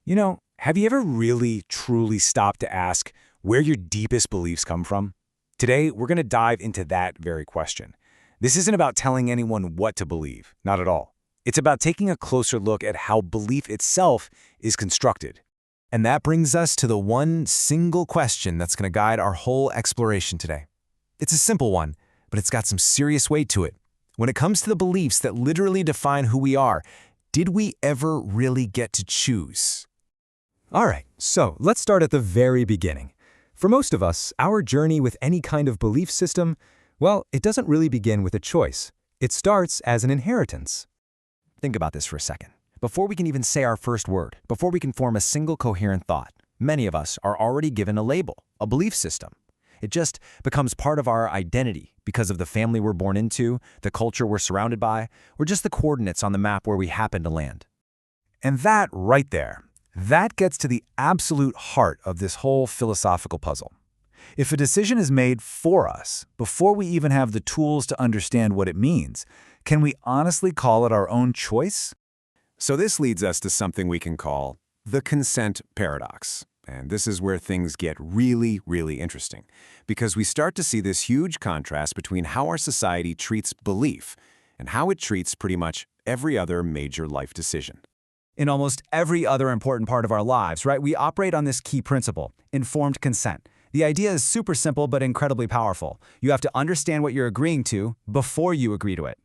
Have you ever really, truly stopped to ask where your deepest beliefs come from? Today, we're going to dive into that very question. This isn't about telling anyone what to believe, not at all. It's about taking a closer look at how belief itself is constructed. And that brings us to the one single question that's going to guide our whole exploration today. It's a simple one, but it's got some serious weight to it. When it comes to the beliefs that literally define who we are, did we ever really get to choose? All right, so let's start at the very beginning. For most of us, our journey with any kind of belief system, well, it doesn't really begin with a choice. It starts as an inheritance. Think about this for a second. Before we can even say our first word, before we can form a single coherent thought, many of us are already given a label, a belief system. It just becomes part of our identity because of the family we're born into, the culture we're surrounded by, or just the coordinates on the map where we happen to land. And that right there, that gets to the absolute heart of this whole philosophical puzzle. If a decision is made for us, before we even have the tools to understand what it means, can we honestly call it our own choice? So this leads us to something we can call the consent paradox. And this is where things get really, really interesting, because we start to see this huge contrast between how our society treats belief and how it treats pretty much every other major life decision. In almost every other important part of our lives, right, we operate on this key principle, informed consent. The idea is super simple but incredibly powerful. You have to understand what you're agreeing to before you agree to it.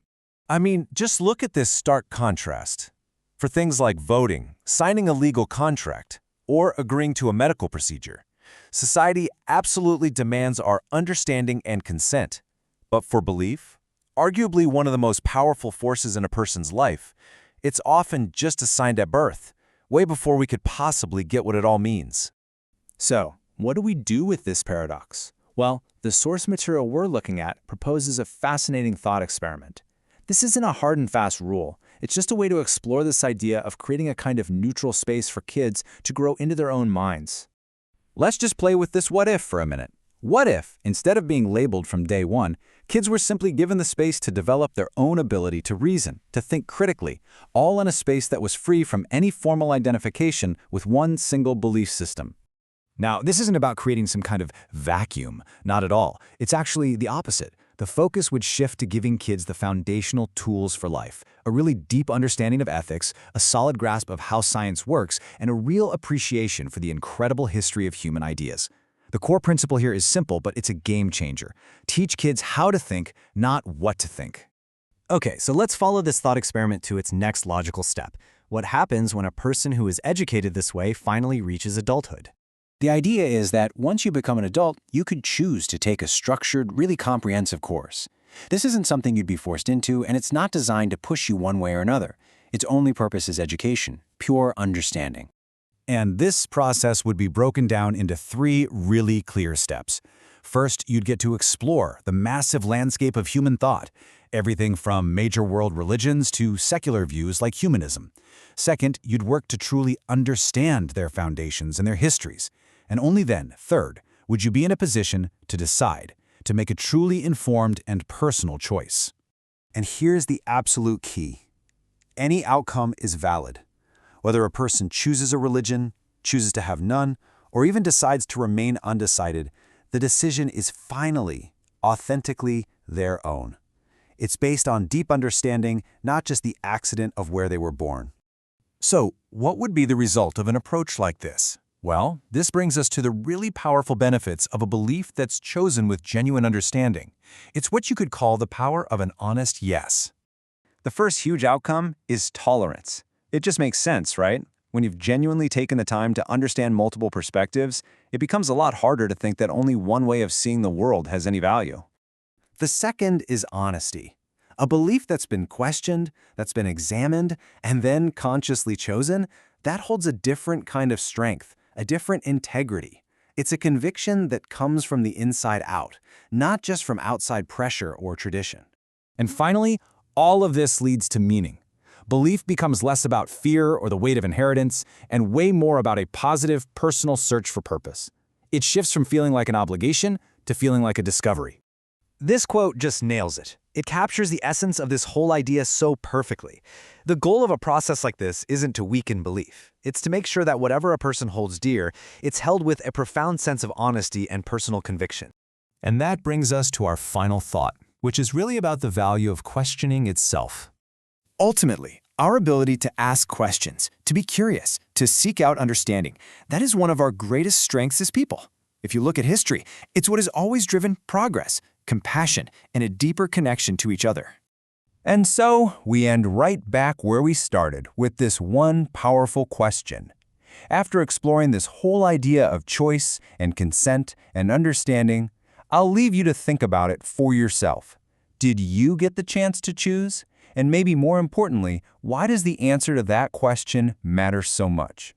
I mean, just look at this stark contrast. For things like voting, signing a legal contract, or agreeing to a medical procedure, society absolutely demands our understanding and consent. But for belief, arguably one of the most powerful forces in a person's life, it's often just assigned at birth, way before we could possibly get what it all means. So, what do we do with this paradox? Well, the source material we're looking at proposes a fascinating thought experiment. This isn't a hard and fast rule. It's just a way to explore this idea of creating a kind of neutral space for kids to grow into their own minds. Let's just play with this what if for a minute. What if, instead of being labeled from day one, kids were simply given the space to develop their own ability to reason, to think critically, all in a space that was free from any formal identification with one single belief system? Now, this isn't about creating some kind of vacuum, not at all. It's actually the opposite. The focus would shift to giving kids the foundational tools for life, a really deep understanding of ethics, a solid grasp of how science works, and a real appreciation for the incredible history of human ideas. The core principle here is simple, but it's a game changer. Teach kids how to think, not what to think. Okay, so let's follow this thought experiment to its next logical step. What happens when a person who is educated this way finally reaches adulthood? The idea is that once you become an adult, you could choose to take a structured, really comprehensive course. This isn't something you'd be forced into, and it's not designed to push you one way or another. Its only purpose is education, pure understanding. And this process would be broken down into 3 really clear steps. First, you'd get to explore the massive landscape of human thought, everything from major world religions to secular views like humanism. Second, you'd work to truly understand their foundations and their histories. And only then, third, would you be in a position to decide, to make a truly informed and personal choice. And here's the absolute key. Any outcome is valid. Whether a person chooses a religion, chooses to have none, or even decides to remain undecided, the decision is finally, authentically their own. It's based on deep understanding, not just the accident of where they were born. So, what would be the result of an approach like this? Well, this brings us to the really powerful benefits of a belief that's chosen with genuine understanding. It's what you could call the power of an honest yes. The first huge outcome is tolerance. It just makes sense, right? When you've genuinely taken the time to understand multiple perspectives, it becomes a lot harder to think that only one way of seeing the world has any value. The second is honesty. A belief that's been questioned, that's been examined, and then consciously chosen, that holds a different kind of strength, a different integrity. It's a conviction that comes from the inside out, not just from outside pressure or tradition. And finally, all of this leads to meaning. Belief becomes less about fear or the weight of inheritance, and way more about a positive, personal search for purpose. It shifts from feeling like an obligation to feeling like a discovery. This quote just nails it. It captures the essence of this whole idea so perfectly. The goal of a process like this isn't to weaken belief. It's to make sure that whatever a person holds dear, it's held with a profound sense of honesty and personal conviction. And that brings us to our final thought, which is really about the value of questioning itself. Ultimately, our ability to ask questions, to be curious, to seek out understanding, that is one of our greatest strengths as people. If you look at history, it's what has always driven progress, compassion, and a deeper connection to each other. And so, we end right back where we started with this one powerful question. After exploring this whole idea of choice and consent and understanding, I'll leave you to think about it for yourself. Did you get the chance to choose? And maybe more importantly, why does the answer to that question matter so much?